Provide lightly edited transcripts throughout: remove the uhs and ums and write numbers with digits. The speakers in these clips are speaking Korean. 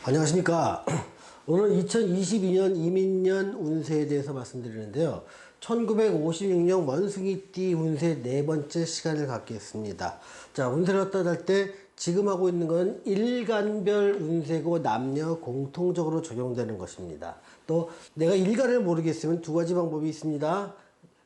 안녕하십니까. 오늘 2022년 이민년 운세에 대해서 말씀드리는데요. 1956년 원숭이띠 운세 네 번째 시간을 갖겠습니다. 자, 운세를 갖다 할 때 지금 하고 있는 건 일간별 운세고 남녀 공통적으로 적용되는 것입니다. 또 내가 일간을 모르겠으면 두 가지 방법이 있습니다.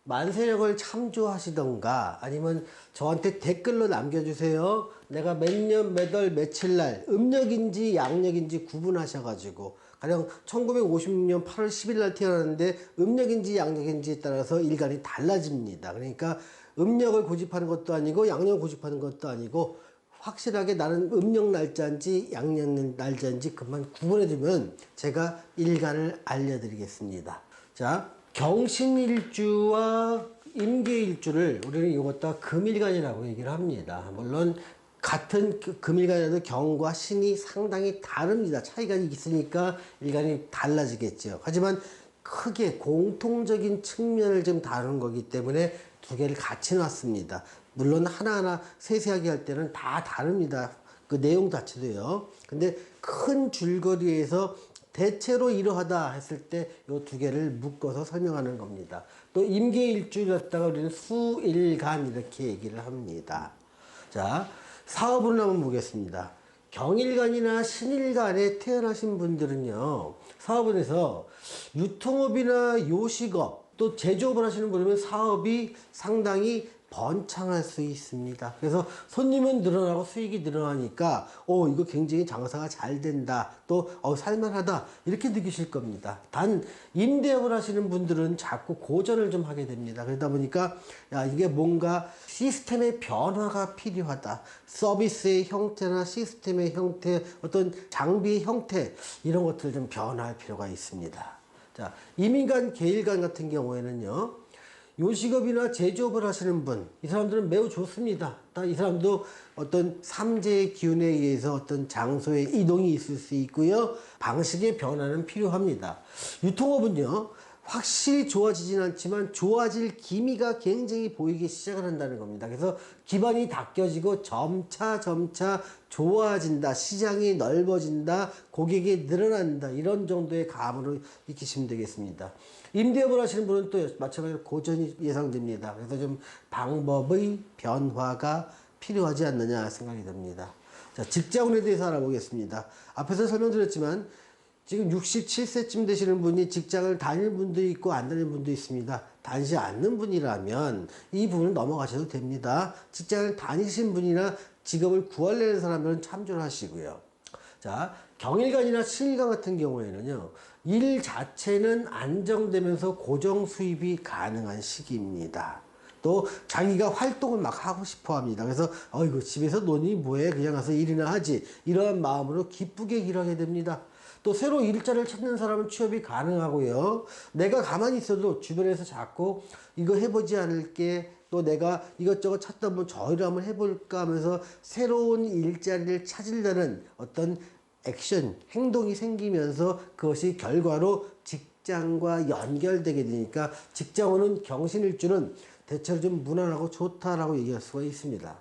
만세력을 참조하시던가 아니면 저한테 댓글로 남겨주세요. 내가 몇 년, 몇 월, 며칠 날 음력인지 양력인지 구분하셔가지고 가령 1956년 8월 10일 날 태어났는데 음력인지 양력인지에 따라서 일간이 달라집니다. 그러니까 음력을 고집하는 것도 아니고 양력을 고집하는 것도 아니고 확실하게 나는 음력 날짜인지 양력 날짜인지 그만 구분해두면 제가 일간을 알려드리겠습니다. 자, 경신일주와 임계일주를 우리는 이것도 금일간이라고 얘기를 합니다. 물론 같은 금일간이라도 경과 신이 상당히 다릅니다. 차이가 있으니까 일간이 달라지겠죠. 하지만 크게 공통적인 측면을 좀 다루는 거기 때문에 두 개를 같이 놨습니다. 물론 하나하나 세세하게 할 때는 다 다릅니다. 그 내용 자체도요. 근데 큰 줄거리에서 대체로 이러하다 했을 때 이 두 개를 묶어서 설명하는 겁니다. 또 임계일주를 갖다가 우리는 수일간 이렇게 얘기를 합니다. 자, 사업을 한번 보겠습니다. 경일간이나 신일간에 태어나신 분들은요, 사업원에서 유통업이나 요식업, 또 제조업을 하시는 분이면 사업이 상당히 번창할 수 있습니다. 그래서 손님은 늘어나고 수익이 늘어나니까 이거 굉장히 장사가 잘 된다. 또 살만하다. 이렇게 느끼실 겁니다. 단 임대업을 하시는 분들은 자꾸 고전을 좀 하게 됩니다. 그러다 보니까 이게 뭔가 시스템의 변화가 필요하다. 서비스의 형태나 시스템의 형태, 어떤 장비의 형태 이런 것들 좀 변화할 필요가 있습니다. 자, 임인간, 계일간 같은 경우에는요. 요식업이나 제조업을 하시는 분, 이 사람들은 매우 좋습니다. 이 사람도 어떤 삼재의 기운에 의해서 어떤 장소에 이동이 있을 수 있고요. 방식의 변화는 필요합니다. 유통업은요, 확실히 좋아지진 않지만 좋아질 기미가 굉장히 보이기 시작을 한다는 겁니다. 그래서 기반이 닦여지고 점차 좋아진다. 시장이 넓어진다. 고객이 늘어난다. 이런 정도의 감으로 익히시면 되겠습니다. 임대업을 하시는 분은 또 마찬가지로 고전이 예상됩니다. 그래서 좀 방법의 변화가 필요하지 않느냐 생각이 듭니다. 자, 직장운에 대해서 알아보겠습니다. 앞에서 설명드렸지만 지금 67세쯤 되시는 분이 직장을 다니는 분도 있고 안 다니는 분도 있습니다. 다니지 않는 분이라면 이 부분을 넘어가셔도 됩니다. 직장을 다니신 분이나 직업을 구하려는 사람들은 참조를 하시고요. 자, 경일간이나 신일간 같은 경우에는요, 일 자체는 안정되면서 고정 수입이 가능한 시기입니다. 또 자기가 활동을 막 하고 싶어 합니다. 그래서 이거 집에서 노니 뭐해 그냥 가서 일이나 하지, 이러한 마음으로 기쁘게 일하게 됩니다. 또 새로 일자를 찾는 사람은 취업이 가능하고요. 내가 가만히 있어도 주변에서 자꾸 이거 해보지 않을게, 또 내가 이것저것 찾다 보면 저 일을 한번 해볼까 하면서 새로운 일자리를 찾으려는 어떤 액션, 행동이 생기면서 그것이 결과로 직장과 연결되게 되니까 직장운은 경신일주는 대체로 좀 무난하고 좋다라고 얘기할 수가 있습니다.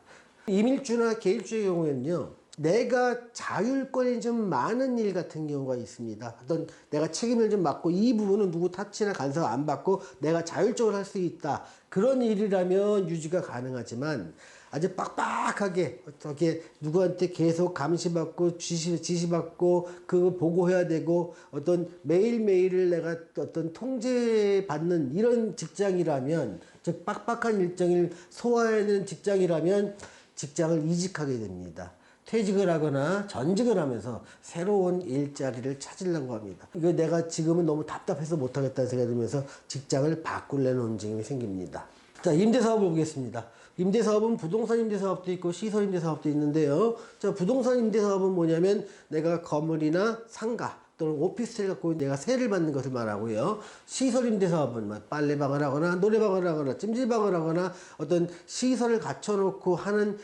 임일주나 계일주의 경우에는요, 내가 자율권이 좀 많은 일 같은 경우가 있습니다. 어떤 내가 책임을 좀 맡고 이 부분은 누구 타치나 간섭 안 받고 내가 자율적으로 할 수 있다. 그런 일이라면 유지가 가능하지만 아주 빡빡하게 어떻게 누구한테 계속 감시받고 지시받고 그거 보고해야 되고 어떤 매일매일을 내가 어떤 통제받는 이런 직장이라면, 즉 빡빡한 일정을 소화하는 직장이라면 직장을 이직하게 됩니다. 퇴직을 하거나 전직을 하면서 새로운 일자리를 찾으려고 합니다. 이거 내가 지금은 너무 답답해서 못하겠다는 생각이 들면서 직장을 바꾸려는 움직임이 생깁니다. 자, 임대사업을 보겠습니다. 임대사업은 부동산 임대사업도 있고 시설 임대사업도 있는데요. 자, 부동산 임대사업은 뭐냐면 내가 건물이나 상가 또는 오피스텔 갖고 내가 세를 받는 것을 말하고요. 시설 임대사업은 빨래방을 하거나 노래방을 하거나 찜질방을 하거나 어떤 시설을 갖춰놓고 하는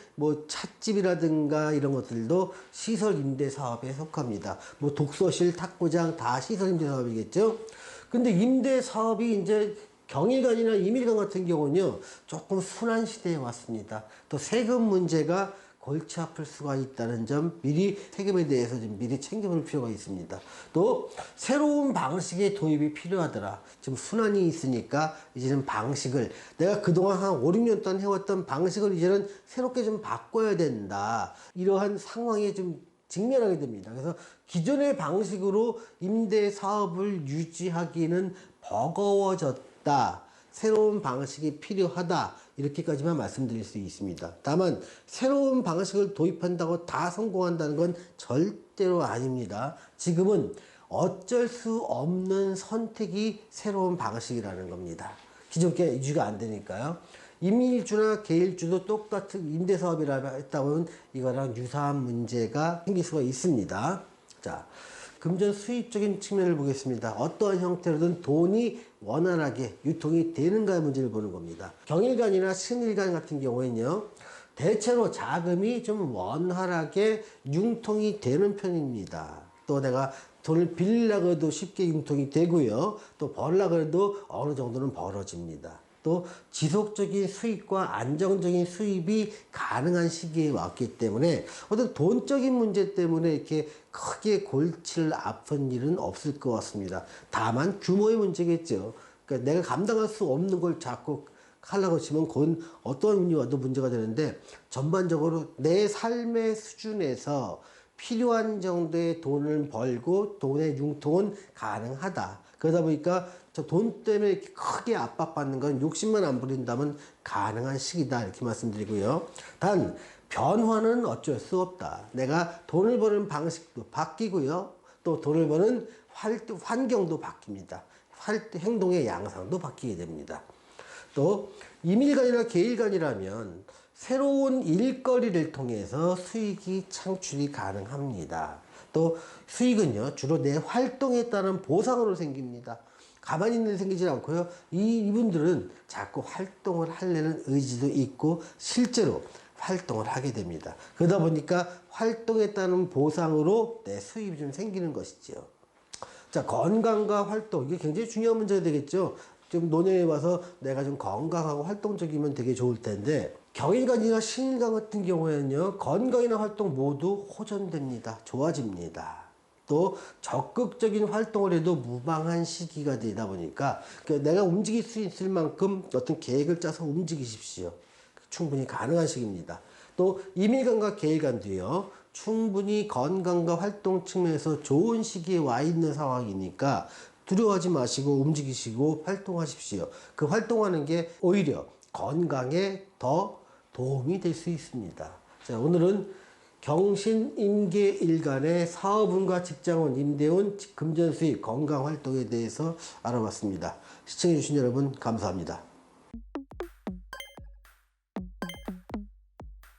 찻집이라든가 이런 것들도 시설 임대사업에 속합니다. 독서실, 탁구장 다 시설 임대사업이겠죠. 근데 임대사업이 이제 경일간이나 임일간 같은 경우는요, 조금 순환 시대에 왔습니다. 또 세금 문제가 골치 아플 수가 있다는 점 미리 세금에 대해서 좀 미리 챙겨볼 필요가 있습니다. 또 새로운 방식의 도입이 필요하더라. 지금 순환이 있으니까 이제는 방식을 내가 그동안 한 5, 6년 동안 해왔던 방식을 이제는 새롭게 좀 바꿔야 된다. 이러한 상황에 좀 직면하게 됩니다. 그래서 기존의 방식으로 임대 사업을 유지하기는 버거워졌다. 새로운 방식이 필요하다. 이렇게까지만 말씀드릴 수 있습니다. 다만 새로운 방식을 도입한다고 다 성공한다는 건 절대로 아닙니다. 지금은 어쩔 수 없는 선택이 새로운 방식이라는 겁니다. 기존 게 유지가 안 되니까요. 임일주나 계일주도 똑같은 임대사업이라 했다 보면 이거랑 유사한 문제가 생길 수가 있습니다. 자, 금전 수입적인 측면을 보겠습니다. 어떠한 형태로든 돈이 원활하게 유통이 되는가의 문제를 보는 겁니다. 경일간이나 신일간 같은 경우에는요, 대체로 자금이 좀 원활하게 융통이 되는 편입니다. 또 내가 돈을 빌리려고 해도 쉽게 융통이 되고요. 또 벌려고 해도 어느 정도는 벌어집니다. 또 지속적인 수익과 안정적인 수입이 가능한 시기에 왔기 때문에 어떤 돈적인 문제 때문에 이렇게 크게 골치를 아픈 일은 없을 것 같습니다. 다만 규모의 문제겠죠. 그러니까 내가 감당할 수 없는 걸 자꾸 하려고 치면 그건 어떠한 운이 와도 문제가 되는데, 전반적으로 내 삶의 수준에서 필요한 정도의 돈을 벌고 돈의 융통은 가능하다. 그러다 보니까 저 돈 때문에 이렇게 크게 압박받는 건 욕심만 안 부린다면 가능한 시기다. 이렇게 말씀드리고요. 단 변화는 어쩔 수 없다. 내가 돈을 버는 방식도 바뀌고요. 또 돈을 버는 환경도 바뀝니다. 행동의 양상도 바뀌게 됩니다. 또 임일간이나 계일간이라면 새로운 일거리를 통해서 수익이 창출이 가능합니다. 또 수익은요, 주로 내 활동에 따른 보상으로 생깁니다. 가만히 있는 데 생기지 않고요. 이분들은 자꾸 활동을 하려는 의지도 있고 실제로 활동을 하게 됩니다. 그러다 보니까 활동에 따른 보상으로 내 수입이 좀 생기는 것이죠. 자, 건강과 활동, 이게 굉장히 중요한 문제가 되겠죠. 좀 노년에 와서 내가 좀 건강하고 활동적이면 되게 좋을 텐데, 경일간이나 신일간 같은 경우에는요, 건강이나 활동 모두 호전됩니다. 좋아집니다. 또 적극적인 활동을 해도 무방한 시기가 되다 보니까 내가 움직일 수 있을 만큼 어떤 계획을 짜서 움직이십시오. 충분히 가능한 시기입니다. 또 임일간과 계일간도요, 충분히 건강과 활동 측면에서 좋은 시기에 와 있는 상황이니까 두려워하지 마시고 움직이시고 활동하십시오. 그 활동하는 게 오히려 건강에 더 도움이 될 수 있습니다. 자, 오늘은 경신, 임계, 일간의 사업운과 직장운, 임대운, 금전수입, 건강활동에 대해서 알아봤습니다. 시청해주신 여러분 감사합니다.